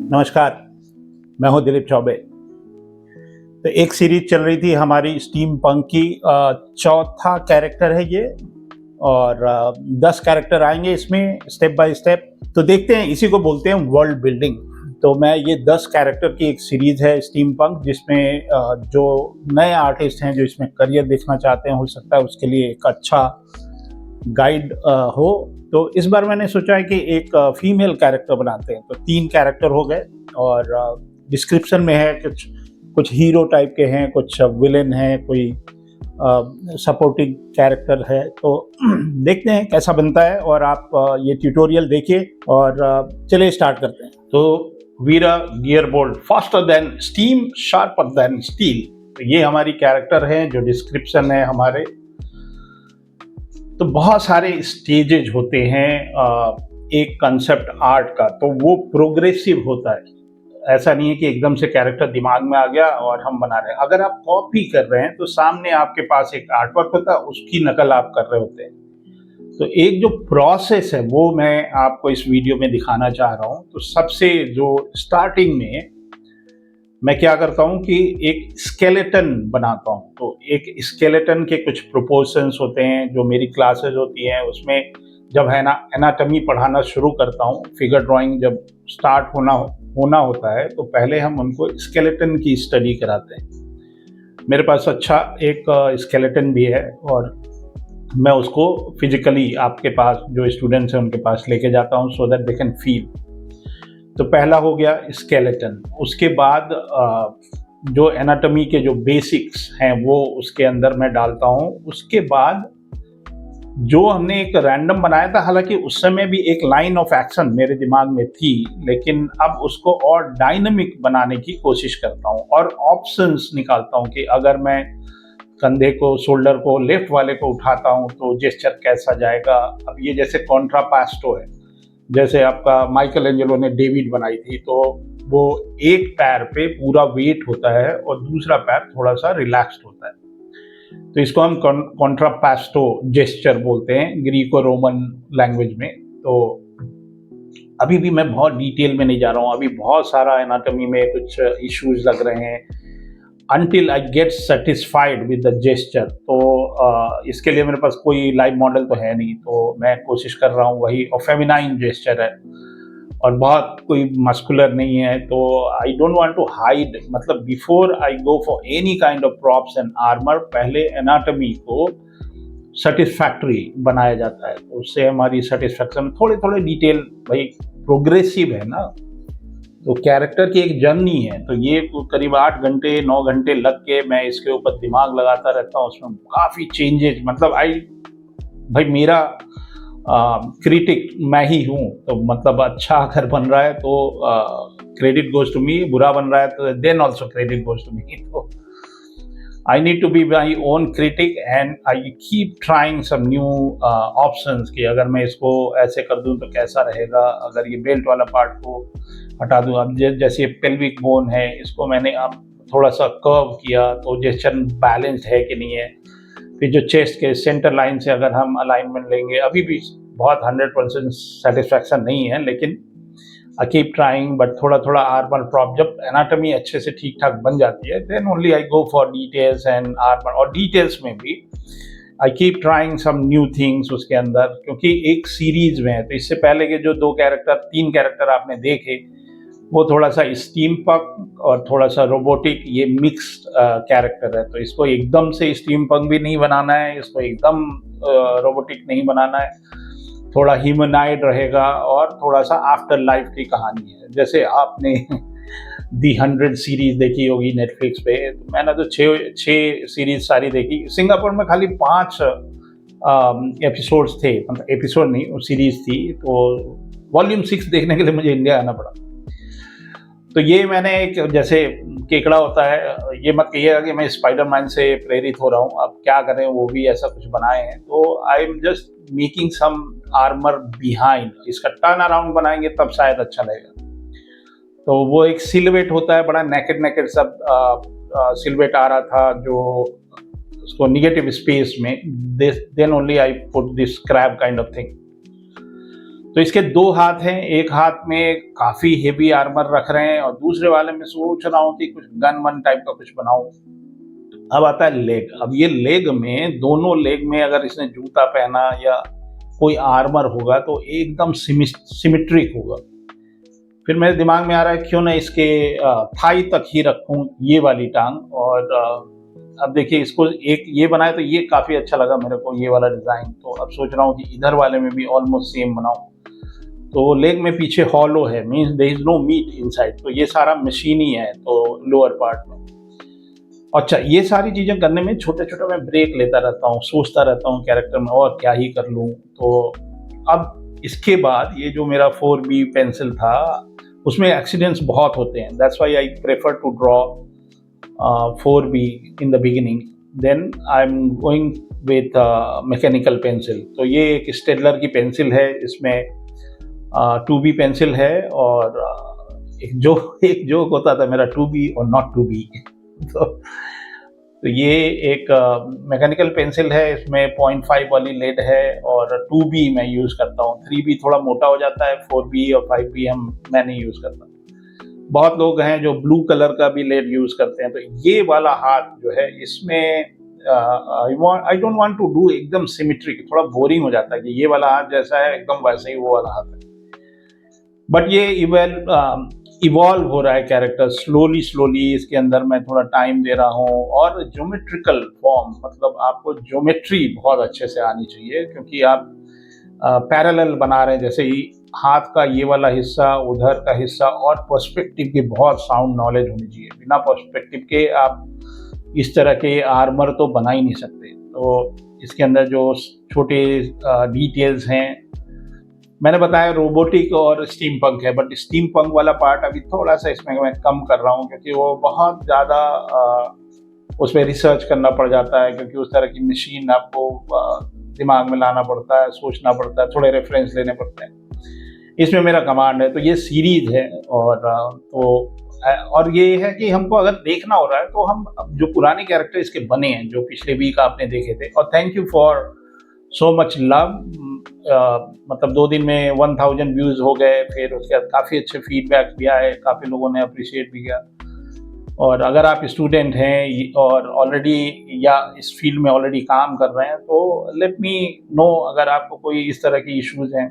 नमस्कार, मैं हूं दिलीप चौबे। तो एक सीरीज चल रही थी हमारी स्टीम पंक की, चौथा कैरेक्टर है ये और 10 कैरेक्टर आएंगे इसमें स्टेप बाय स्टेप। तो देखते हैं, इसी को बोलते हैं वर्ल्ड बिल्डिंग। तो मैं ये 10 कैरेक्टर की एक सीरीज है स्टीम पंक, जिसमें जो नए आर्टिस्ट हैं जो इसमें करियर देखना चाहते हैं, हो सकता है उसके लिए एक अच्छा गाइड हो। तो इस बार मैंने सोचा है कि एक फीमेल कैरेक्टर बनाते हैं। तो 3 कैरेक्टर हो गए और डिस्क्रिप्शन में है कुछ हीरो टाइप के हैं, कुछ विलेन हैं, कोई सपोर्टिंग कैरेक्टर है। तो देखते हैं कैसा बनता है और आप ये ट्यूटोरियल देखिए और चलिए स्टार्ट करते हैं। तो Veera gearbolt, faster than steam, sharper than steel. तो ये हमारी कैरेक्टर है जो डिस्क्रिप्शन है हमारे। तो बहुत सारे स्टेजेज होते हैं एक कंसेप्ट आर्ट का, तो वो प्रोग्रेसिव होता है। ऐसा नहीं है कि एकदम से कैरेक्टर दिमाग में आ गया और हम बना रहे हैं। अगर आप कॉपी कर रहे हैं तो सामने आपके पास एक आर्टवर्क होता है, उसकी नकल आप कर रहे होते हैं। तो एक जो प्रोसेस है वो मैं आपको इस वीडियो में दिखाना चाह रहा हूँ। तो सबसे जो स्टार्टिंग में मैं क्या करता हूँ कि एक स्केलेटन बनाता हूँ। तो एक स्केलेटन के कुछ प्रोपोर्शंस होते हैं जो मेरी क्लासेस होती हैं, उसमें जब है ना एनाटॉमी पढ़ाना शुरू करता हूँ, फिगर ड्राइंग जब स्टार्ट होना होता है, तो पहले हम उनको स्केलेटन की स्टडी कराते हैं। मेरे पास अच्छा एक स्केलेटन भी है और मैं उसको फिजिकली आपके पास जो स्टूडेंट्स हैं उनके पास लेके जाता हूँ, so that they can feel. तो पहला हो गया स्केलेटन। उसके बाद जो एनाटॉमी के जो बेसिक्स हैं वो उसके अंदर मैं डालता हूँ। उसके बाद जो हमने एक रैंडम बनाया था, हालांकि उस समय भी एक लाइन ऑफ एक्शन मेरे दिमाग में थी, लेकिन अब उसको और डायनामिक बनाने की कोशिश करता हूँ और ऑप्शंस निकालता हूँ कि अगर मैं कंधे को, शोल्डर को, लेफ्ट वाले को उठाता हूँ तो जेस्चर कैसा जाएगा। अब ये जैसे कॉन्ट्रापास्टो है, जैसे आपका माइकल एंजेलो ने डेविड बनाई थी, तो वो एक पैर पे पूरा वेट होता है और दूसरा पैर थोड़ा सा रिलैक्स्ड होता है। तो इसको हम कॉन्ट्रापास्टो जेस्चर बोलते हैं ग्रीको रोमन लैंग्वेज में। तो अभी भी मैं बहुत डिटेल में नहीं जा रहा हूँ, अभी बहुत सारा एनाटॉमी में कुछ इश्यूज लग रहे हैं until I get satisfied with the gesture। तो इसके लिए मेरे पास कोई लाइव मॉडल तो है नहीं, तो मैं कोशिश कर रहा हूँ वही, और फेमिनाइन जेस्चर है और बहुत कोई मस्कुलर नहीं है। तो I don't want to hide, मतलब before I go for any kind of props and armour, पहले एनाटॉमी को सेटिस्फैक्टरी बनाया जाता है। तो उससे हमारी सेटिस्फैक्शन, थोड़े थोड़े डिटेल, भाई प्रोग्रेसिव है ना। तो कैरेक्टर की एक जर्नी है, तो ये करीब 8 घंटे 9 घंटे लग के मैं इसके ऊपर दिमाग लगाता रहता हूँ। उसमें काफ़ी चेंजेस, मतलब भाई मेरा क्रिटिक मैं ही हूँ। तो मतलब अच्छा अगर बन रहा है तो क्रेडिट गोज टू मी, बुरा बन रहा है तो then also credit goes to me. तो I need to be my own critic and I keep trying some new options कि अगर मैं इसको ऐसे कर दूं तो कैसा रहेगा, अगर ये बेल्ट वाला पार्ट को हटा दूं। अब जैसे पेल्विक बोन है, इसको मैंने अब थोड़ा सा कर्व किया तो जेस्चर बैलेंस्ड है कि नहीं है। फिर जो चेस्ट के सेंटर लाइन से अगर हम अलाइनमेंट लेंगे, अभी भी बहुत 100% सेटिस्फैक्शन नहीं है, लेकिन आई कीप ट्राइंग। बट थोड़ा थोड़ा आर्मर प्रॉप, जब एनाटॉमी अच्छे से ठीक ठाक बन जाती है, then only I go for details and armour. और डिटेल्स में भी I keep trying some new things उसके अंदर, क्योंकि एक सीरीज में है। तो इससे पहले के जो 3 कैरेक्टर आपने देखे, वो थोड़ा सा स्टीम पंक और थोड़ा सा रोबोटिक, ये मिक्स्ड कैरेक्टर है। तो इसको एकदम से स्टीम पंक भी नहीं बनाना है, इसको एकदम रोबोटिक नहीं बनाना है, थोड़ा ह्यूमनाइड रहेगा और थोड़ा सा आफ्टर लाइफ की कहानी है। जैसे आपने दी 100 सीरीज देखी होगी नेटफ्लिक्स पे, तो मैंने तो 6 सीरीज सारी देखी। सिंगापुर में खाली 5 एपिसोड्स थे, मतलब एपिसोड नहीं, वो सीरीज थी। तो वॉल्यूम 6 देखने के लिए मुझे इंडिया आना पड़ा। तो ये मैंने एक, जैसे केकड़ा होता है, ये मत कहिएगा कि मैं स्पाइडरमैन से प्रेरित हो रहा हूँ। अब क्या करें, वो भी ऐसा कुछ बनाए हैं। तो I am just making some armour behind. इसका टर्न अराउंड बनाएंगे तब शायद अच्छा लगेगा। तो वो एक सिलवेट होता है, बड़ा नेकेड सब सिलवेट आ रहा था, जो उसको निगेटिव स्पेस में, then only I put this crab kind of thing. तो इसके 2 हाथ हैं, एक हाथ में काफ़ी हेवी आर्मर रख रहे हैं और दूसरे वाले में सोच रहा हूँ कि कुछ गन वन टाइप का कुछ बनाऊँ। अब आता है लेग। अब ये लेग में, दोनों लेग में अगर इसने जूता पहना या कोई आर्मर होगा तो एकदम सिमेट्रिक होगा। फिर मेरे दिमाग में आ रहा है क्यों ना इसके थाई तक ही रखूं ये वाली टांग। और अब देखिए, इसको एक ये बनाया तो ये काफ़ी अच्छा लगा मेरे को, ये वाला डिज़ाइन। तो अब सोच रहा हूँ कि इधर वाले में भी ऑलमोस्ट सेम बनाऊँ। तो लेग में पीछे हॉलो है, means there is no meat inside, तो ये सारा मशीन ही है तो लोअर पार्ट में। अच्छा, ये सारी चीज़ें करने में छोटे छोटे मैं ब्रेक लेता रहता हूँ, सोचता रहता हूँ कैरेक्टर में और क्या ही कर लूँ। तो अब इसके बाद ये जो मेरा 4B पेंसिल था उसमें एक्सीडेंट्स बहुत होते हैं, that's why I prefer to draw 4B in the beginning. Then I'm going with mechanical pencil. तो ये एक स्टेडलर की पेंसिल है, इसमें 2B पेंसिल है। और एक जोक होता था मेरा, 2B और नॉट 2B तो ये एक मैकेनिकल पेंसिल है, इसमें 0.5 वाली लेड है और 2B मैं यूज़ करता हूँ। 3B थोड़ा मोटा हो जाता है, 4B और 5B मैं नहीं यूज़ करता। बहुत लोग हैं जो ब्लू कलर का भी लेड यूज़ करते हैं। तो ये वाला हाथ जो है, इसमें I don't want to do एकदम सिमेट्रिक, थोड़ा बोरिंग हो जाता है कि ये वाला हाथ जैसा है एकदम वैसे ही वो वाला हाथ है। बट ये इवॉल्व हो रहा है कैरेक्टर स्लोली। इसके अंदर मैं थोड़ा टाइम दे रहा हूँ और ज्योमेट्रिकल फॉर्म, मतलब आपको ज्योमेट्री बहुत अच्छे से आनी चाहिए क्योंकि आप पैरेलल बना रहे हैं। जैसे ही हाथ का ये वाला हिस्सा, उधर का हिस्सा, और पर्सपेक्टिव की बहुत साउंड नॉलेज होनी चाहिए। बिना पर्सपेक्टिव के आप इस तरह के आर्मर तो बना ही नहीं सकते। तो इसके अंदर जो छोटे डिटेल्स हैं, मैंने बताया रोबोटिक और स्टीम पंक है, बट स्टीम पंक वाला पार्ट अभी थोड़ा सा इसमें मैं कम कर रहा हूँ क्योंकि वो बहुत ज़्यादा उसमें रिसर्च करना पड़ जाता है, क्योंकि उस तरह की मशीन आपको दिमाग में लाना पड़ता है, सोचना पड़ता है, थोड़े रेफरेंस लेने पड़ते हैं। इसमें मेरा कमांड है। तो ये सीरीज है और ये है कि हमको अगर देखना हो रहा है तो हम जो पुराने कैरेक्टर इसके बने हैं, जो पिछले वीक आपने देखे थे, और thank you for so much love. मतलब 2 दिन में 1000 व्यूज़ हो गए, फिर उसके बाद काफ़ी अच्छे फीडबैक भी आए, काफ़ी लोगों ने अप्रिशिएट भी किया। और अगर आप स्टूडेंट हैं और ऑलरेडी या इस फील्ड में ऑलरेडी काम कर रहे हैं तो लेट मी नो अगर आपको कोई इस तरह के इश्यूज हैं।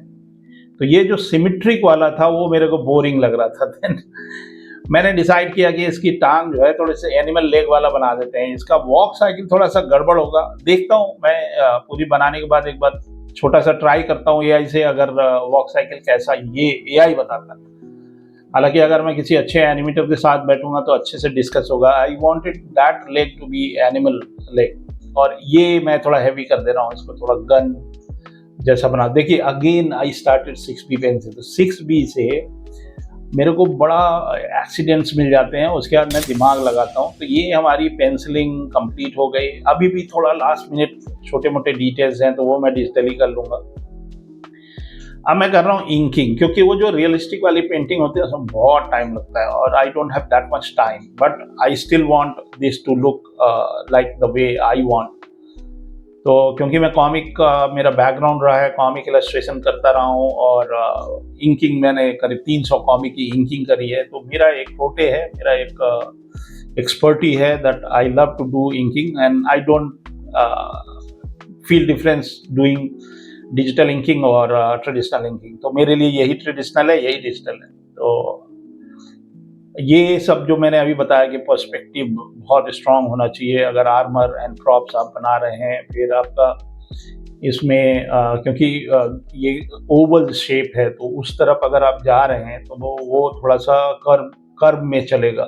तो ये जो सिमेट्रिक वाला था वो मेरे को बोरिंग लग रहा था। देन मैंने डिसाइड किया कि इसकी टांग जो है थोड़े से एनिमल लेग वाला बना देते हैं। इसका वॉक साइकिल थोड़ा सा गड़बड़ होगा, देखता हूँ मैं पूरी बनाने के बाद एक बार छोटा सा ट्राई करता हूँ एआई से, अगर वॉक साइकिल कैसा ये एआई बताता है। हालांकि अगर मैं किसी अच्छे एनिमेटर के साथ बैठूंगा तो अच्छे से डिस्कस होगा। I wanted that leg to be animal leg, और ये मैं थोड़ा हैवी कर दे रहा हूँ, इसको थोड़ा गन जैसा बना। देखिए again I started 6B pencil. तो 6B से मेरे को बड़ा एक्सीडेंट्स मिल जाते हैं, उसके बाद मैं दिमाग लगाता हूँ। तो ये हमारी पेंसिलिंग कंप्लीट हो गई। अभी भी थोड़ा लास्ट मिनट छोटे मोटे डिटेल्स हैं तो वो मैं डिजिटली कर लूँगा। अब मैं कर रहा हूँ इंकिंग, क्योंकि वो जो रियलिस्टिक वाली पेंटिंग होती है उसमें बहुत टाइम लगता है और I don't have that much time, but I still want this to look like the way I want. तो क्योंकि मैं कॉमिक का मेरा बैकग्राउंड रहा है, कॉमिक इलस्ट्रेशन करता रहा हूँ और इंकिंग मैंने करीब 300 कॉमिक की इंकिंग करी है। तो मेरा एक फोटे है, मेरा एक एक्सपर्टी है that I love to do inking and I don't feel difference doing digital inking और ट्रेडिशनल इंकिंग। तो मेरे लिए यही ट्रेडिशनल है, यही डिजिटल है। तो ये सब जो मैंने अभी बताया कि पर्सपेक्टिव बहुत स्ट्रांग होना चाहिए अगर आर्मर एंड प्रॉप्स आप बना रहे हैं। फिर आपका इसमें क्योंकि ये ओवल शेप है तो उस तरफ अगर आप जा रहे हैं तो वो थोड़ा सा कर्व में चलेगा,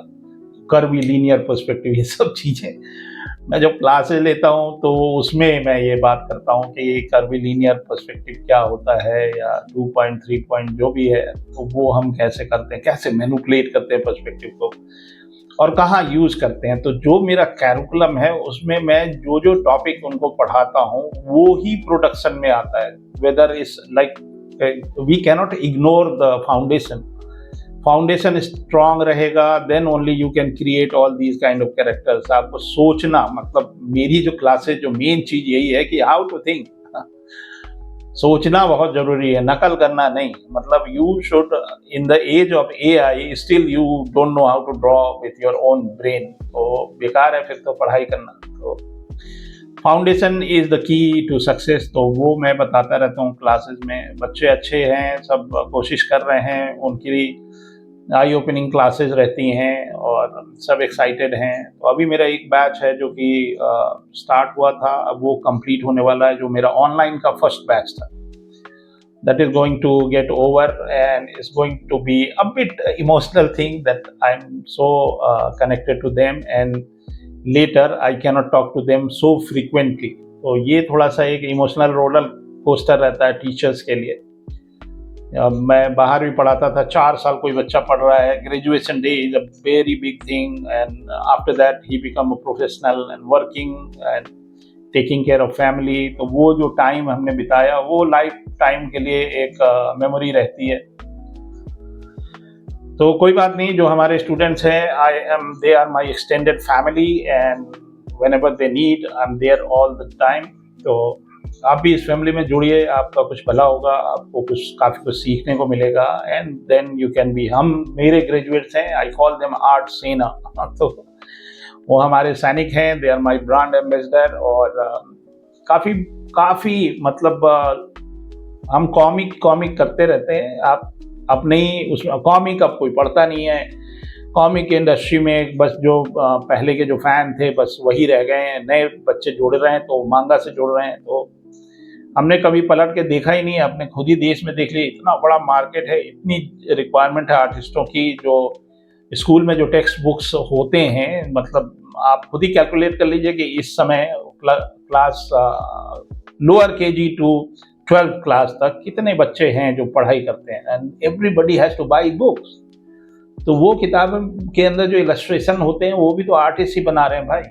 कर्वी लीनियर पर्सपेक्टिव, ये सब चीज़ें मैं जब क्लासेस लेता हूँ तो उसमें मैं ये बात करता हूँ कि ये कर्वी लीनियर पर्सपेक्टिव क्या होता है, या 2 पॉइंट 3 पॉइंट जो भी है, तो वो हम कैसे करते हैं, कैसे मैनिपुलेट करते हैं पर्सपेक्टिव को और कहाँ यूज़ करते हैं। तो जो मेरा कैरिकुलम है उसमें मैं जो जो टॉपिक उनको पढ़ाता हूँ वो ही प्रोडक्शन में आता है। Whether is like we cannot ignore the foundation strong रहेगा, then only you can create all these kind of characters. आपको सोचना, मतलब मेरी जो क्लासेस जो मेन चीज यही है कि हाउ टू थिंक। सोचना बहुत जरूरी है, नकल करना नहीं। मतलब you should in the age of AI still you don't know how to draw with your own brain, तो बेकार है फिर तो पढ़ाई करना। तो foundation is the key to success, तो वो मैं बताता रहता हूँ क्लासेस में। बच्चे अच्छे हैं, सब कोशिश कर रहे हैं, उनकी आई ओपनिंग क्लासेस रहती हैं और सब एक्साइटेड हैं। तो अभी मेरा एक बैच है जो कि स्टार्ट हुआ था, अब वो कंप्लीट होने वाला है, जो मेरा ऑनलाइन का फर्स्ट बैच था। That is going to get over and it's going to be a bit emotional thing that I'm so connected to them, and later I cannot talk to them so frequently. तो ये थोड़ा सा एक emotional roller coaster रहता है teachers के लिए। मैं बाहर भी पढ़ाता था, 4 साल कोई बच्चा पढ़ रहा है, graduation day is a very big thing, and after that he become a professional and working and taking care of family. तो वो जो टाइम हमने बिताया वो लाइफ टाइम के लिए एक मेमोरी रहती है। तो कोई बात नहीं, जो हमारे स्टूडेंट्स हैं they are my extended family, and whenever they need I am there all the time. तो आप भी इस फैमिली में जुड़िए, आपका कुछ भला होगा, आपको काफ़ी कुछ सीखने को मिलेगा, and then you can be. हम मेरे ग्रेजुएट्स हैं, आई कॉल देम आर्ट सेना, तो वो हमारे सैनिक हैं, they are my brand ambassador. और काफ़ी मतलब हम कॉमिक करते रहते हैं। आप अपने ही उसमें कॉमिक अब कोई पढ़ता नहीं है, कॉमिक इंडस्ट्री में बस जो पहले के जो फैन थे बस वही रह गए हैं, नए बच्चे जुड़ रहे हैं तो मांगा से जुड़ रहे हैं। तो हमने कभी पलट के देखा ही नहीं है, अपने खुद ही देश में देख लिया, इतना बड़ा मार्केट है, इतनी रिक्वायरमेंट है आर्टिस्टों की। जो स्कूल में जो टेक्स्ट बुक्स होते हैं, मतलब आप खुद ही कैलकुलेट कर लीजिए कि इस समय class lower KG to 12th class तक कितने बच्चे हैं जो पढ़ाई करते हैं, and everybody has to buy books. तो वो किताबों के अंदर जो इलस्ट्रेशन होते हैं वो भी तो आर्टिस्ट ही बना रहे हैं भाई।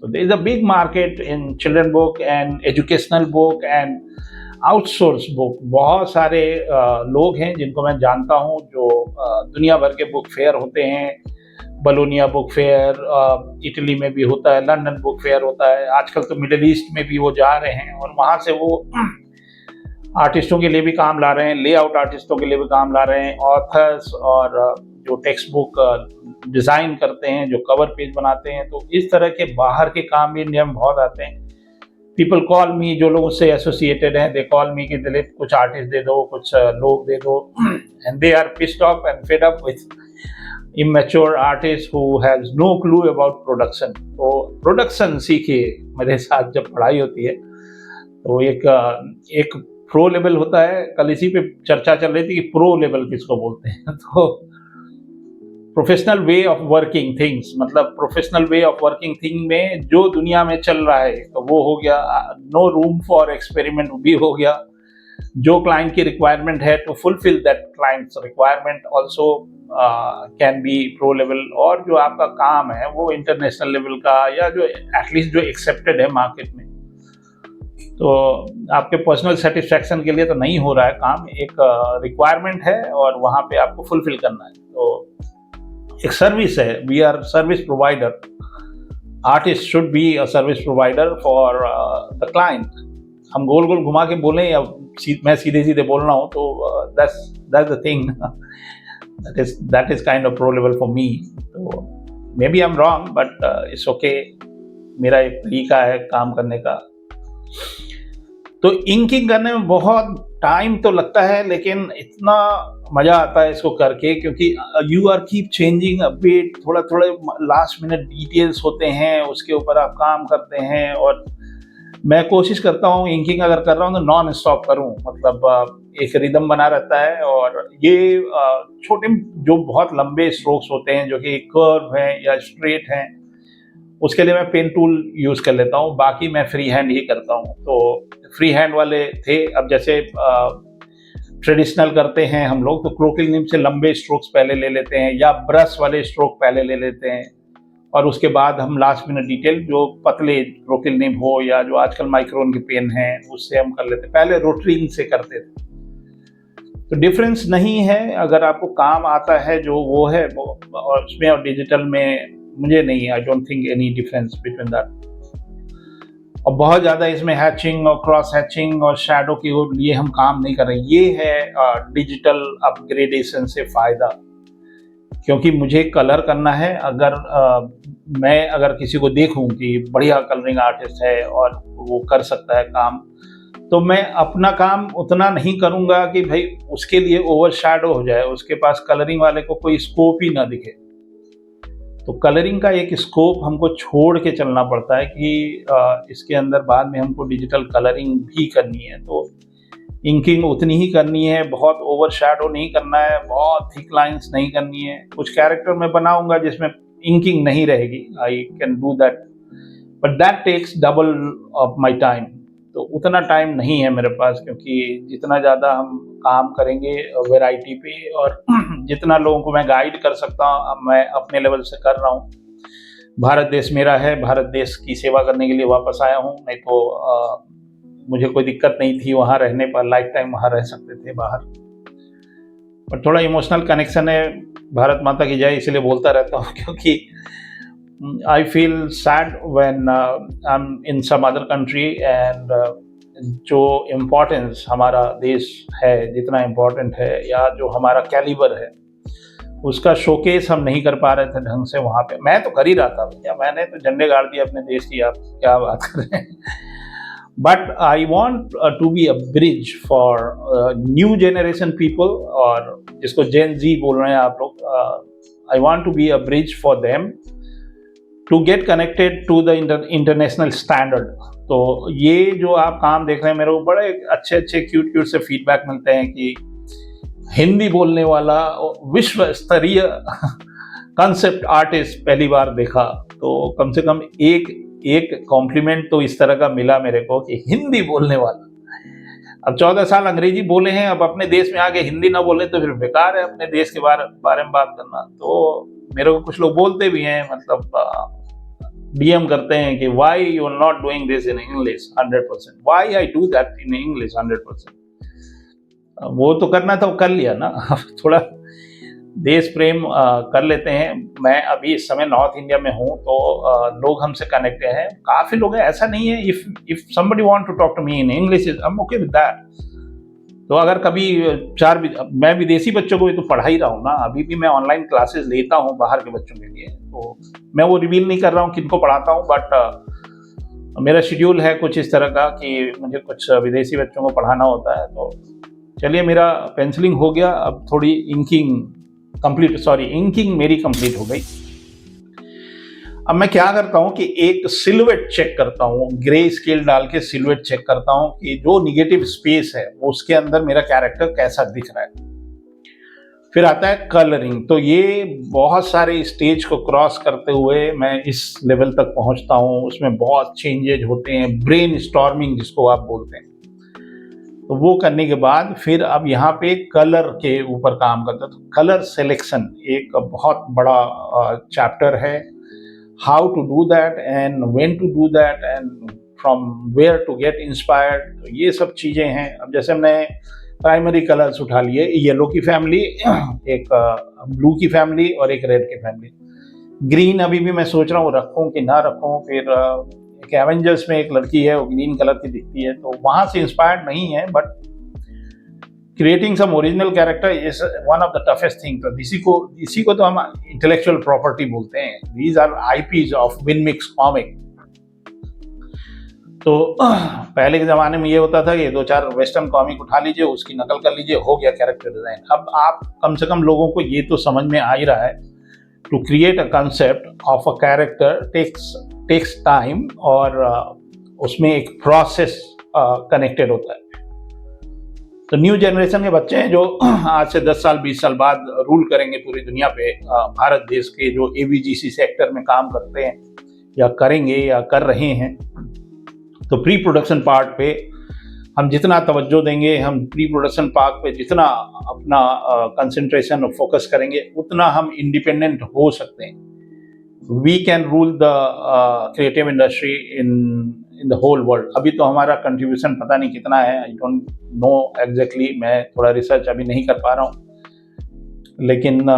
तो there is a big market in children book and educational book and outsource book. बहुत सारे लोग हैं जिनको मैं जानता हूँ जो दुनिया भर के बुक फेयर होते हैं, बलोनिया बुक फेयर इटली में भी होता है, लंदन बुक फेयर होता है, आजकल तो मिडिल ईस्ट में भी वो जा रहे हैं, और वहाँ से वो आर्टिस्टों के लिए भी काम ला रहे हैं, लेआउट आर्टिस्टों के लिए भी काम ला रहे हैं, ऑथर्स और जो टेक्स्ट बुक डिज़ाइन करते हैं, जो कवर पेज बनाते हैं। तो इस तरह के बाहर के काम भी इंडिया में बहुत आते हैं। पीपल कॉल मी, जो लोग उससे एसोसिएटेड हैं, दे कॉल मी कि दिलीप कुछ आर्टिस्ट दे दो, कुछ लोग दे दो, and they are pissed off and fed up with immature artist who has no clue about production। तो प्रोडक्शन सीखिए मेरे साथ जब पढ़ाई होती है। तो एक प्रो लेवल होता है, कल इसी पे चर्चा चल रही थी कि प्रो लेवल किसको बोलते हैं। तो professional way of working things, मतलब professional way of working thing में जो दुनिया में चल रहा है, तो वो हो गया। नो रूम फॉर एक्सपेरिमेंट भी हो गया। जो क्लाइंट की रिक्वायरमेंट है to fulfil that clients requirement also can be pro level. और जो आपका काम है वो इंटरनेशनल लेवल का, या जो एटलीस्ट जो एक्सेप्टेड है मार्केट में। तो आपके पर्सनल सेटिस्फैक्शन के लिए तो नहीं हो रहा है काम, एक रिक्वायरमेंट है और वहाँ पे आपको फुलफिल करना है। तो एक सर्विस है, we are service provider. Artist should be a service provider for the client. हम गोल गोल घुमा के बोलें या मैं सीधे सीधे बोल रहा हूँ, तो that's the thing that is kind of pro level for me। तो maybe I'm wrong but it's okay। मेरा एक तरीका है काम करने का। तो इंकिंग करने में बहुत टाइम तो लगता है, लेकिन इतना मजा आता है इसको करके, क्योंकि you are keep changing a bit, थोड़ा थोड़ा लास्ट मिनट डिटेल्स होते हैं, उसके ऊपर आप काम करते हैं। और मैं कोशिश करता हूँ इंकिंग अगर कर रहा हूँ तो नॉन स्टॉप करूँ, मतलब एक रिदम बना रहता है। और ये छोटे जो बहुत लंबे स्ट्रोक्स होते हैं जो कि कर्व हैं या स्ट्रेट हैं, उसके लिए मैं पेन टूल यूज़ कर लेता हूँ, बाकी मैं फ्री हैंड ही करता हूँ। तो फ्री हैंड वाले थे, अब जैसे ट्रेडिशनल करते हैं हम लोग तो क्रोकिल निब से लंबे स्ट्रोक्स पहले ले लेते हैं, या ब्रश वाले स्ट्रोक पहले ले लेते हैं, और उसके बाद हम लास्ट मिनट डिटेल जो पतले क्रोकिल निब हो या जो आजकल माइक्रोन के पेन हैं उससे हम कर लेते हैं। पहले रोटरी इंक से करते थे। तो डिफरेंस नहीं है, अगर आपको काम आता है जो वो है और उसमें और डिजिटल में, मुझे नहीं, I don't think any difference between that. और बहुत ज़्यादा इसमें हैचिंग और क्रॉस हैचिंग और शैडो के लिए हम काम नहीं कर रहे। ये है डिजिटल अपग्रेडेशन से फ़ायदा, क्योंकि मुझे कलर करना है। मैं अगर किसी को देखूं कि बढ़िया कलरिंग आर्टिस्ट है और वो कर सकता है काम, तो मैं अपना काम उतना नहीं करूंगा कि भाई उसके लिए ओवर शैडो हो जाए, उसके पास कलरिंग वाले को कोई स्कोप ही ना दिखे। तो कलरिंग का एक स्कोप हमको छोड़ के चलना पड़ता है कि इसके अंदर बाद में हमको डिजिटल कलरिंग भी करनी है, तो इंकिंग उतनी ही करनी है, बहुत ओवर शैडो नहीं करना है, बहुत थिक लाइंस नहीं करनी है। कुछ कैरेक्टर मैं बनाऊंगा जिसमें इंकिंग नहीं रहेगी, I can do that, but that takes double of my time. तो उतना टाइम नहीं है मेरे पास, क्योंकि जितना ज़्यादा हम काम करेंगे वैरायटी पे और जितना लोगों को मैं गाइड कर सकता हूँ मैं अपने लेवल से कर रहा हूँ। भारत देश मेरा है, भारत देश की सेवा करने के लिए वापस आया हूँ, नहीं तो मुझे कोई दिक्कत नहीं थी वहाँ रहने पर, लाइफ टाइम वहाँ रह सकते थे बाहर। पर थोड़ा इमोशनल कनेक्शन है, भारत माता की जय इसलिए बोलता रहता हूँ, क्योंकि I feel sad when I'm in some other country and जो इम्पोर्टेंस हमारा देश है, जितना इम्पोर्टेंट है या जो हमारा कैलिबर है, उसका शोकेस हम नहीं कर पा रहे थे ढंग से वहाँ पे। मैं तो कर ही रहा था भैया, मैंने तो झंडे गाड़ दिए अपने देश की, आप क्या बात कर रहे हैं। But I want to be a bridge for new generation people, और जिसको जेन जी बोल रहे हैं आप लोग, I want to be a bridge for them to get connected to the international standard. तो ये जो आप काम देख रहे हैं, मेरे को बड़े अच्छे अच्छे क्यूट से फीडबैक मिलते हैं कि हिंदी बोलने वाला विश्व स्तरीय कंसेप्ट आर्टिस्ट पहली बार देखा। तो कम से कम एक कॉम्प्लीमेंट तो इस तरह का मिला मेरे को कि हिंदी बोलने वाला। अब 14 साल अंग्रेजी बोले हैं, अब अपने देश में आके हिंदी ना बोले तो फिर बेकार है अपने देश के बारे में बात करना। तो मेरे को कुछ लोग बोलते भी हैं, मतलब डीएम करते हैं कि why you are not doing this in English 100%, why I do that in English 100%। वो तो करना था, वो कर लिया ना। थोड़ा देश प्रेम कर लेते हैं। मैं अभी इस समय नॉर्थ इंडिया में हूँ, तो लोग हमसे कनेक्टेड हैं, काफ़ी लोग हैं, ऐसा नहीं है। If somebody want to talk to me in English, I'm okay with that। तो अगर कभी मैं विदेशी बच्चों को भी तो पढ़ा ही रहा हूँ ना, अभी भी मैं ऑनलाइन क्लासेस लेता हूँ बाहर के बच्चों के लिए, तो मैं वो रिवील नहीं कर रहा हूँ किनको पढ़ाता हूँ, बट मेरा शेड्यूल है कुछ इस तरह का कि मुझे कुछ विदेशी बच्चों को पढ़ाना होता है। तो चलिए, मेरा पेंसिलिंग हो गया, अब थोड़ी इंकिंग मेरी कंप्लीट हो गई। अब मैं क्या करता हूं कि एक सिलुएट चेक करता हूं, ग्रे स्केल डाल के सिलुएट चेक करता हूं कि जो निगेटिव स्पेस है उसके अंदर मेरा कैरेक्टर कैसा दिख रहा है। फिर आता है कलरिंग। तो ये बहुत सारे स्टेज को क्रॉस करते हुए मैं इस लेवल तक पहुंचता हूं, उसमें बहुत चेंजेज होते हैं, ब्रेन स्टॉर्मिंग जिसको आप बोलते हैं। तो वो करने के बाद फिर अब यहाँ पे कलर के ऊपर काम करता है। तो कलर सिलेक्शन एक बहुत बड़ा चैप्टर है, how to do that and when to do that and from where to get inspired. तो ये सब चीज़ें हैं। अब जैसे हमने प्राइमरी कलर्स उठा लिए, येलो की फैमिली, एक ब्लू की फैमिली और एक रेड की फैमिली। ग्रीन अभी भी मैं सोच रहा हूँ रखूँ कि ना रखूँ। फिर एक एवेंजर्स में एक लड़की है, वो ग्रीन कलर की दिखती है, तो वहां से इंस्पायर्ड नहीं है, but creating some original character is one of the toughest thing. तो इसी को तो हम इंटेलेक्चुअल प्रॉपर्टी बोलते हैं। These are IPs of Vinmix comic. तो पहले के ज़माने में ये होता था कि 2-4 वेस्टर्न कॉमिक उठा लीजिए, उसकी नकल कर लीजिए, हो गया कैरेक्टर डिज़ाइन। अब आप कम से कम लोगों को ये तो समझ में आ ही रहा है, to create a concept of a character takes time, और उसमें एक प्रोसेस कनेक्टेड होता है। तो न्यू जनरेशन के बच्चे हैं जो आज से 10 साल 20 साल बाद रूल करेंगे पूरी दुनिया पे, भारत देश के जो एवीजीसी सेक्टर में काम करते हैं या करेंगे या कर रहे हैं। तो प्री प्रोडक्शन पार्ट पे हम जितना तवज्जो देंगे, हम प्री प्रोडक्शन पार्ट पे जितना अपना कंसंट्रेशन और फोकस करेंगे, उतना हम इंडिपेंडेंट हो सकते हैं। We can rule the creative industry in the whole world. अभी तो हमारा कंट्रीब्यूशन पता नहीं कितना है, आई डोंट नो एग्जैक्टली, मैं थोड़ा रिसर्च अभी नहीं कर पा रहा हूँ। लेकिन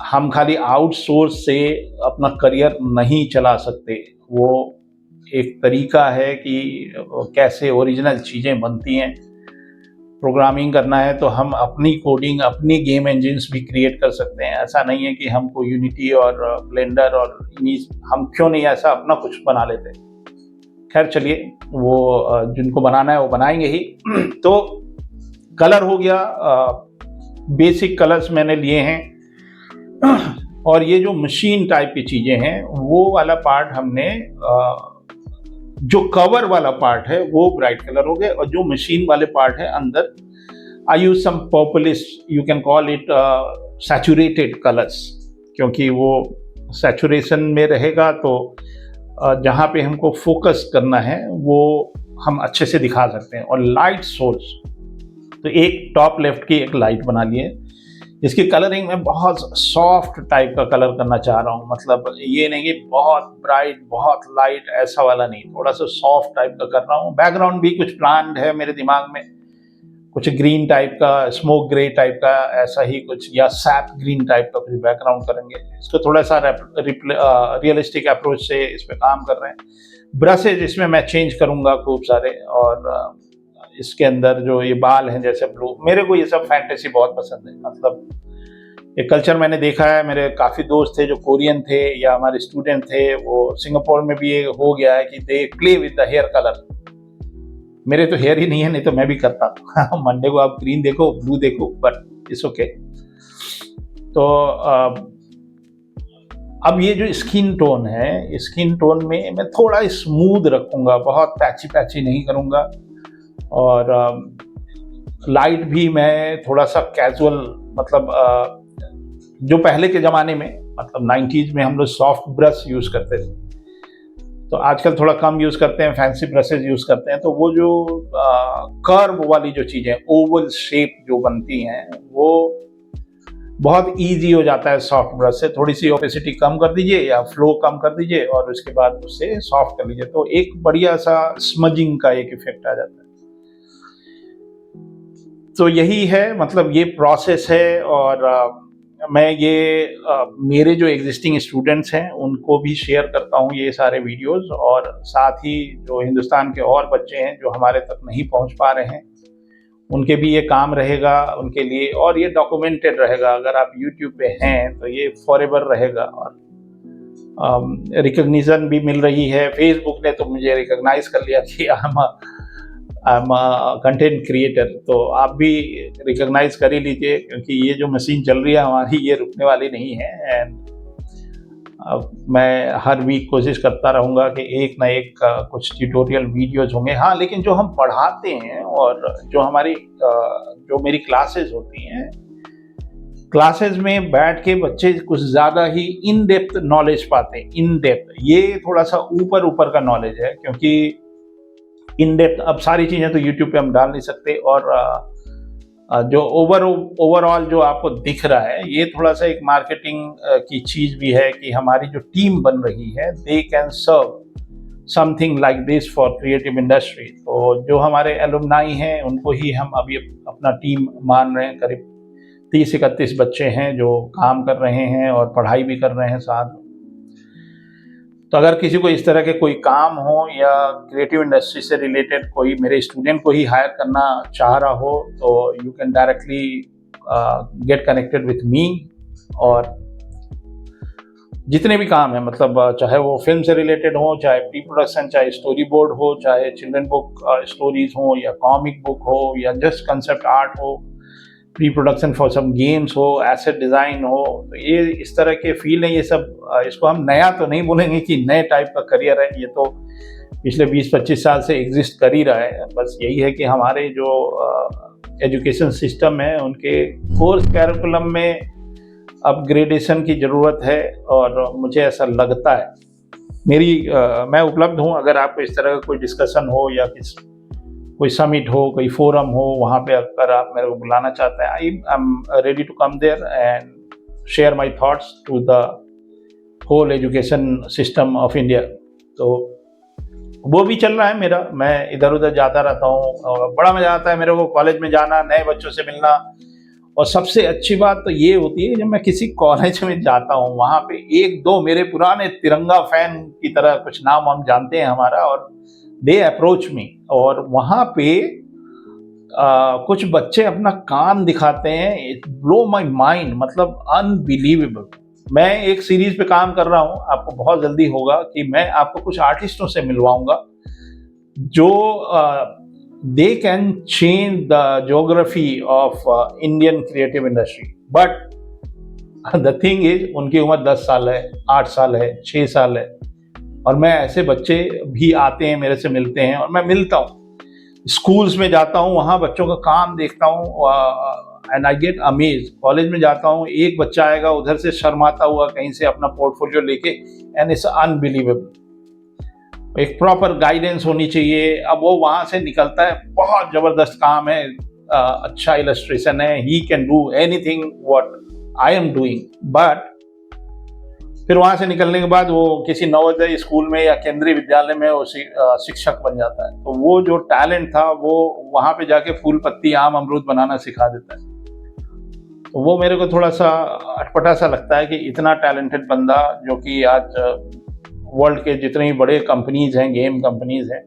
हम खाली आउटसोर्स से अपना करियर नहीं चला सकते। वो एक तरीका है कि कैसे ओरिजिनल चीज़ें बनती हैं। प्रोग्रामिंग करना है तो हम अपनी कोडिंग, अपनी गेम इंजिन्स भी क्रिएट कर सकते हैं। ऐसा नहीं है कि हमको यूनिटी और ब्लेंडर और हम क्यों नहीं ऐसा अपना कुछ बना लेते। खैर चलिए, वो जिनको बनाना है वो बनाएंगे ही। तो कलर हो गया, बेसिक कलर्स मैंने लिए हैं। और ये जो मशीन टाइप की चीज़ें हैं वो वाला पार्ट हमने जो कवर वाला पार्ट है वो ब्राइट कलर हो गए, और जो मशीन वाले पार्ट है अंदर I use some purplish, you can call it saturated colours, क्योंकि वो सैचुरेशन में रहेगा तो जहाँ पे हमको फोकस करना है वो हम अच्छे से दिखा सकते हैं। और लाइट सोर्स, तो एक टॉप लेफ्ट की एक लाइट बना लिए। इसकी कलरिंग में बहुत सॉफ्ट टाइप का कलर करना चाह रहा हूँ, मतलब ये नहीं कि बहुत ब्राइट बहुत लाइट ऐसा वाला नहीं, थोड़ा सा सॉफ्ट टाइप का कर रहा हूँ। बैकग्राउंड भी कुछ प्लान्ड है मेरे दिमाग में, कुछ ग्रीन टाइप का, स्मोक ग्रे टाइप का, ऐसा ही कुछ, या सैप ग्रीन टाइप का कुछ बैकग्राउंड करेंगे। इसको थोड़ा सा रियलिस्टिक अप्रोच से इस पे काम कर रहे हैं। ब्रशेज इसमें मैं चेंज करूँगा खूब सारे, और इसके अंदर जो ये बाल हैं जैसे ब्लू, मेरे को ये सब फैंटेसी बहुत पसंद है। मतलब एक कल्चर मैंने देखा है, मेरे काफ़ी दोस्त थे जो कोरियन थे या हमारे स्टूडेंट थे, वो सिंगापुर में भी ये हो गया है कि they play with the hair colour. मेरे तो हेयर ही नहीं है, नहीं तो मैं भी करता। मंडे को आप ग्रीन देखो, ब्लू देखो, बट इट्स ओके। तो अब ये जो स्किन टोन है, स्किन टोन में मैं थोड़ा स्मूथ रखूँगा, बहुत पैची पैची नहीं करूँगा। और लाइट भी मैं थोड़ा सा कैजुअल, मतलब जो पहले के ज़माने में, मतलब 90s में हम लोग सॉफ्ट ब्रश यूज़ करते थे, तो आजकल थोड़ा कम यूज़ करते हैं, फैंसी ब्रशेज यूज़ करते हैं। तो वो जो कर्व वाली जो चीज़ें, ओवल शेप जो बनती हैं, वो बहुत इजी हो जाता है सॉफ्ट ब्रश से। थोड़ी सी ओपेसिटी कम कर दीजिए या फ्लो कम कर दीजिए और उसके बाद उससे सॉफ्ट कर लीजिए, तो एक बढ़िया सा स्मजिंग का एक इफेक्ट आ जाता है। तो यही है, मतलब ये प्रोसेस है। और मैं ये मेरे जो एग्जिस्टिंग स्टूडेंट्स हैं उनको भी शेयर करता हूँ ये सारे वीडियोस, और साथ ही जो हिंदुस्तान के और बच्चे हैं जो हमारे तक नहीं पहुँच पा रहे हैं उनके भी ये काम रहेगा उनके लिए, और ये डॉक्यूमेंटेड रहेगा। अगर आप यूट्यूब पे हैं तो ये फॉरएवर रहेगा। और रिकग्निशन भी मिल रही है, फेसबुक ने तो मुझे रिकग्नाइज कर लिया कि आई एम कंटेंट क्रिएटर, तो आप भी रिकग्नाइज कर ही लीजिए, क्योंकि ये जो मशीन चल रही है हमारी ये रुकने वाली नहीं है। एंड मैं हर वीक कोशिश करता रहूँगा कि एक ना एक कुछ ट्यूटोरियल वीडियोज होंगे। हाँ, लेकिन जो हम पढ़ाते हैं और जो हमारी जो मेरी क्लासेस होती हैं, क्लासेस में बैठ के बच्चे कुछ ज़्यादा ही इन डेप्थ नॉलेज पाते हैं। इन डेप्थ, ये थोड़ा सा ऊपर ऊपर का नॉलेज है, क्योंकि इन डेप्थ अब सारी चीज़ें तो यूट्यूब पे हम डाल नहीं सकते। और जो ओवरऑल जो आपको दिख रहा है, ये थोड़ा सा एक मार्केटिंग की चीज़ भी है कि हमारी जो टीम बन रही है, they can serve something like this for creative industry. तो जो हमारे एलुमनाई हैं उनको ही हम अभी अपना टीम मान रहे हैं। करीब 30-31 बच्चे हैं जो काम कर रहे हैं और पढ़ाई भी कर रहे हैं साथ। तो अगर किसी को इस तरह के कोई काम हो या क्रिएटिव इंडस्ट्री से रिलेटेड कोई मेरे स्टूडेंट को ही हायर करना चाह रहा हो, तो you can directly get connected with me. और जितने भी काम है, मतलब चाहे वो फिल्म से रिलेटेड हो, चाहे प्री प्रोडक्शन, चाहे स्टोरी बोर्ड हो, चाहे चिल्ड्रन बुक स्टोरीज हो, या कॉमिक बुक हो, या जस्ट कंसेप्ट आर्ट हो, pre production for some games हो, एसेट डिज़ाइन हो, तो ये इस तरह के फील्ड हैं। ये सब इसको हम नया तो नहीं बोलेंगे कि नए टाइप का करियर है, ये तो पिछले 20-25 साल से एग्जिस्ट कर ही रहा है। बस यही है कि हमारे जो एजुकेशन सिस्टम है उनके कोर्स कैरिकुलम में अपग्रेडेशन की ज़रूरत है, और मुझे ऐसा लगता है। मैं उपलब्ध हूँ, अगर आपको इस तरह का कोई डिस्कशन हो या कोई समिट हो, कोई फोरम हो, वहाँ पे अगर आप मेरे को बुलाना चाहते हैं, I am ready to come there and share my thoughts to the whole education system of India. तो वो भी चल रहा है मेरा, मैं इधर उधर जाता रहता हूँ और बड़ा मज़ा आता है मेरे को कॉलेज में जाना, नए बच्चों से मिलना, और सबसे अच्छी बात तो ये होती है जब मैं किसी कॉलेज में जाता हूँ, वहाँ पे एक दो मेरे पुराने तिरंगा फैन की तरह कुछ नाम हम जानते हैं हमारा, और दे अप्रोच मी, और वहाँ पे कुछ बच्चे अपना काम दिखाते हैं, इट ब्लो माय माइंड, मतलब अनबिलीवेबल। मैं एक सीरीज पे काम कर रहा हूँ, आपको बहुत जल्दी होगा कि मैं आपको कुछ आर्टिस्टों से मिलवाऊंगा जो they can change the geography of Indian creative industry. But the thing is, उनकी उम्र 10 साल है, 8 साल है, 6 साल है, और मैं ऐसे बच्चे भी आते हैं मेरे से मिलते हैं, और मैं मिलता हूँ, स्कूल्स में जाता हूँ, वहाँ बच्चों का काम देखता हूँ, and I get amaze. College में जाता हूँ, एक बच्चा आएगा उधर से शर्माता हुआ कहीं से अपना पोर्टफोलियो लेके, एंड इट्स अनबिलीवेबल। एक प्रॉपर गाइडेंस होनी चाहिए। अब वो वहाँ से निकलता है, बहुत जबरदस्त काम है, अच्छा इलस्ट्रेशन है, he can do anything what I am doing. But फिर वहां से निकलने के बाद वो किसी नवोदय स्कूल में या केंद्रीय विद्यालय में वो शिक्षक बन जाता है, तो वो जो टैलेंट था वो वहां पे जाके फूल पत्ती आम अमरूद बनाना सिखा देता है। तो वो मेरे को थोड़ा सा अटपटा सा लगता है कि इतना टैलेंटेड बंदा, जो कि आज वर्ल्ड के जितने भी बड़े कंपनीज हैं, गेम कंपनीज हैं,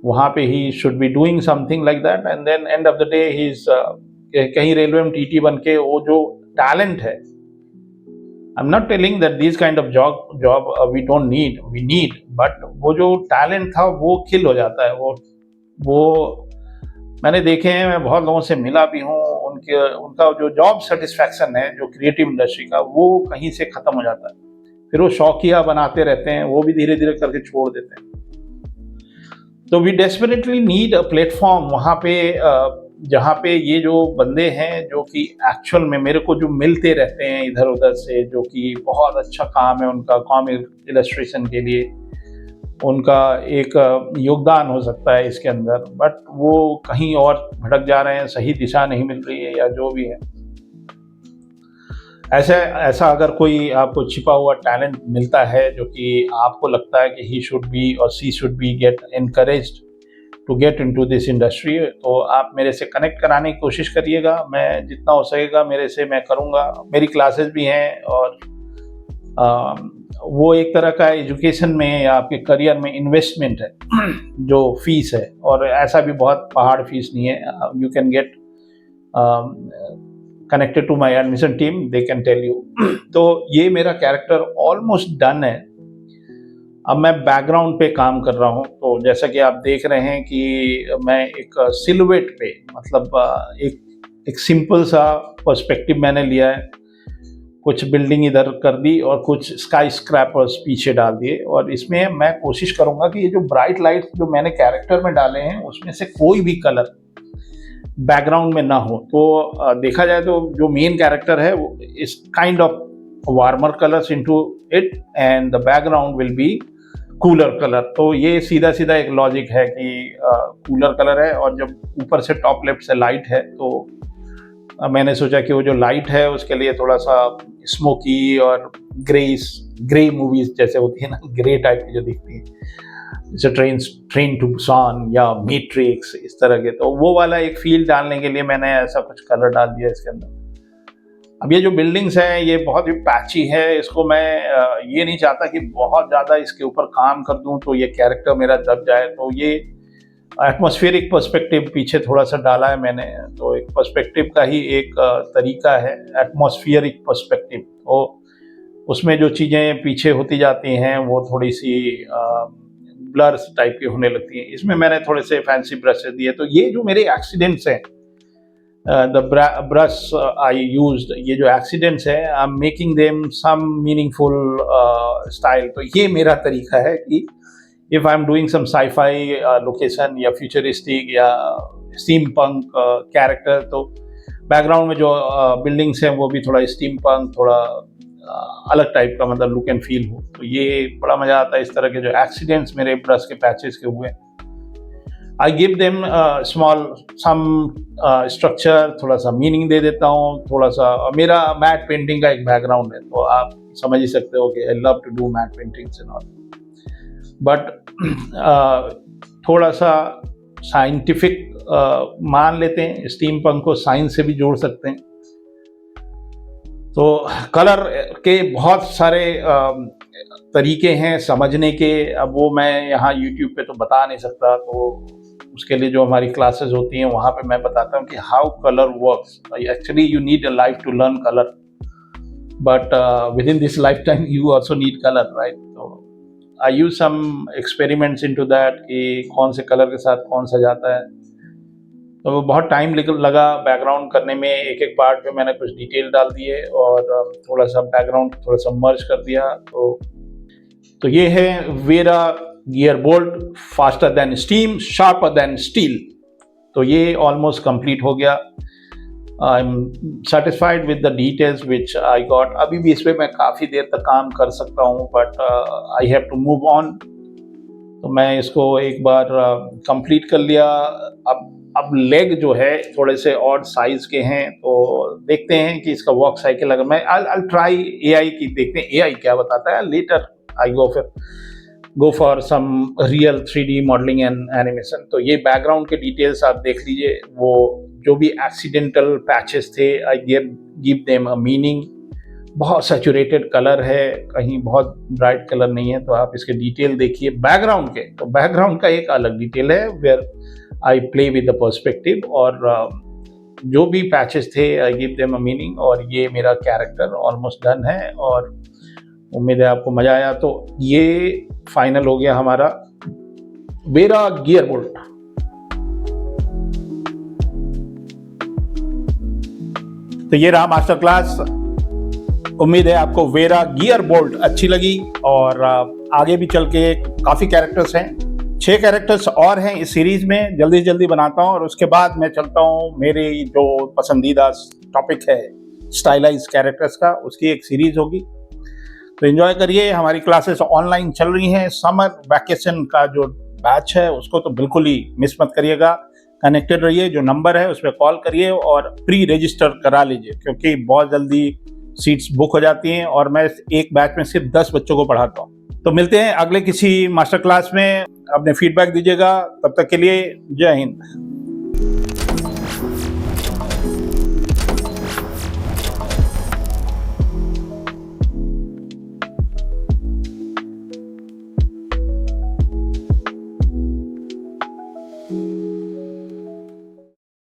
वहां पे ही should be doing something like that, and then end of the day he is कहीं रेलवे में टीटी बन के वो जो टैलेंट है, I'm not telling that these kind of job we don't need, we need, but वो जो talent था वो किल हो जाता है। वो मैंने देखे हैं, मैं बहुत लोगों से मिला भी हूँ, उनका जो जॉब सेटिस्फैक्शन है जो क्रिएटिव इंडस्ट्री का, वो कहीं से खत्म हो जाता है। फिर वो शौकिया बनाते रहते हैं, वो भी धीरे धीरे करके छोड़ देते हैं। तो we desperately need a platform वहाँ पे, जहाँ पे ये जो बंदे हैं जो कि एक्चुअल में मेरे को जो मिलते रहते हैं इधर उधर से, जो कि बहुत अच्छा काम है उनका, कॉमिक इलस्ट्रेशन के लिए उनका एक योगदान हो सकता है इसके अंदर, बट वो कहीं और भटक जा रहे हैं, सही दिशा नहीं मिल रही है या जो भी है। ऐसा अगर कोई आपको छिपा हुआ टैलेंट मिलता है जो कि आपको लगता है कि ही शुड बी और she should be get encouraged to get into this industry, तो आप मेरे से कनेक्ट कराने की कोशिश करिएगा। मैं जितना हो सकेगा मेरे से मैं करूँगा। मेरी क्लासेस भी हैं, और वो एक तरह का एजुकेशन में या आपके करियर में इन्वेस्टमेंट है जो फीस है, और ऐसा भी बहुत पहाड़ फीस नहीं है। You can get connected to my admission team, they can tell you. तो ये मेरा कैरेक्टर ऑलमोस्ट डन है। अब मैं बैकग्राउंड पे काम कर रहा हूँ, तो जैसा कि आप देख रहे हैं कि मैं एक सिलुएट पे, मतलब एक सिंपल सा पर्सपेक्टिव मैंने लिया है, कुछ बिल्डिंग इधर कर दी और कुछ स्काई स्क्रैपर्स पीछे डाल दिए, और इसमें मैं कोशिश करूंगा कि ये जो ब्राइट लाइट जो मैंने कैरेक्टर में डाले हैं उसमें से कोई भी कलर बैकग्राउंड में ना हो। तो देखा जाए तो जो मेन कैरेक्टर है वो इस kind of warmer colours into it, and the background will be cooler colour. तो ये सीधा सीधा एक लॉजिक है कि कूलर कलर है, और जब ऊपर से टॉप लेफ्ट से लाइट है, तो मैंने सोचा कि वो जो लाइट है उसके लिए थोड़ा सा स्मोकी और ग्रे मूवीज जैसे होती है ना, ग्रे टाइप की जो दिखती है, जैसे ट्रेन टू बुसान या मैट्रिक्स, इस तरह के, तो वो वाला एक फील डालने के लिए मैंने ऐसा कुछ कलर डाल दिया इसके अंदर। अब ये जो बिल्डिंग्स हैं ये बहुत ही पैची है, इसको मैं ये नहीं चाहता कि बहुत ज़्यादा इसके ऊपर काम कर दूं तो ये कैरेक्टर मेरा दब जाए, तो ये एटमॉस्फेरिक पर्सपेक्टिव पीछे थोड़ा सा डाला है मैंने। तो एक पर्सपेक्टिव का ही एक तरीका है एटमॉस्फेरिक पर्सपेक्टिव, तो उसमें जो चीज़ें पीछे होती जाती हैं वो थोड़ी सी ब्लर्स टाइप की होने लगती हैं। इसमें मैंने थोड़े से फैंसी ब्रशेस दिए। तो ये जो मेरे एक्सीडेंट्स हैं, द ब्रश आई यूज्ड, ये जो एक्सीडेंट्स है, I am making them some meaningful style. तो ये मेरा तरीका है कि if I am doing some sci-fi location या फ्यूचरिस्टिक या स्टीम पंक कैरेक्टर, तो बैकग्राउंड में जो बिल्डिंग्स हैं वो भी थोड़ा स्टीम पंक, थोड़ा अलग टाइप का, मतलब लुक एंड फील हो। तो ये बड़ा मजा आता है इस तरह के जो एक्सीडेंट्स मेरे ब्रश के पैचेस के हुए। I give them small some structure, थोड़ा सा मीनिंग दे देता हूँ, थोड़ा सा। मेरा मैट पेंटिंग का एक बैकग्राउंड है, तो आप समझ ही सकते हो कि I love to do matte paintings and all, but थोड़ा सा साइंटिफिक मान लेते हैं, स्टीम पंक को साइंस से भी जोड़ सकते हैं। तो कलर के बहुत सारे तरीके हैं समझने के, अब वो मैं यहाँ यूट्यूब पे तो बता नहीं सकता, तो उसके लिए जो हमारी क्लासेस होती हैं वहाँ पे मैं बताता हूँ कि how colour works. Actually you need a life to learn colour, but with in this life time you also need colour, right. तो I use some experiments into that कि कौन से कलर के साथ कौन सा जाता है। तो बहुत टाइम लगा बैकग्राउंड करने में, एक एक पार्ट पे मैंने कुछ डिटेल डाल दिए और थोड़ा सा बैकग्राउंड थोड़ा सा मर्ज कर दिया। तो ये है Vera gear bolt, faster than steam, sharper than steel. तो ये ऑलमोस्ट कंप्लीट हो गया। I am satisfied with the details which I got. अभी भी इस पर मैं काफ़ी देर तक काम कर सकता हूँ, but I have to move on. तो मैं इसको एक बार कंप्लीट कर लिया। अब लेग जो है थोड़े से और साइज के हैं, तो देखते हैं कि इसका वॉक साइकिल अगर मैं आई ट्राई एआई की, देखते हैं एआई क्या बताता है। Later I go for some real 3D modeling and animation. तो ये बैकग्राउंड के डिटेल्स आप देख लीजिए, वो जो भी एक्सीडेंटल पैचेस थे I give them a meaning. बहुत सैचुरेटेड कलर है, कहीं बहुत ब्राइट कलर नहीं है, तो आप इसके डिटेल देखिए बैकग्राउंड के। तो बैकग्राउंड का एक अलग डिटेल है where I play with the perspective, और जो भी पैचेस थे I give them a meaning. और ये मेरा कैरेक्टर ऑलमोस्ट डन है और उम्मीद है आपको मजा आया। तो ये फाइनल हो गया हमारा वेरा गियर बोल्ट। तो ये रहा मास्टर क्लास। उम्मीद है आपको वेरा गियर बोल्ट अच्छी लगी, और आगे भी चल के काफ़ी कैरेक्टर्स हैं, 6 कैरेक्टर्स और हैं इस सीरीज में, जल्दी से जल्दी बनाता हूँ। और उसके बाद मैं चलता हूँ मेरे जो पसंदीदा टॉपिक है स्टाइलाइज कैरेक्टर्स का, उसकी एक सीरीज होगी। तो एंजॉय करिए। हमारी क्लासेस ऑनलाइन चल रही हैं। समर वैकेशन का जो बैच है उसको तो बिल्कुल ही मिस मत करिएगा। कनेक्टेड रहिए, जो नंबर है उस पर कॉल करिए और प्री रजिस्टर करा लीजिए, क्योंकि बहुत जल्दी सीट्स बुक हो जाती हैं और मैं एक बैच में सिर्फ 10 बच्चों को पढ़ाता हूँ। तो मिलते हैं अगले किसी मास्टर क्लास में। अपने फीडबैक दीजिएगा। तब तक के लिए जय हिंद।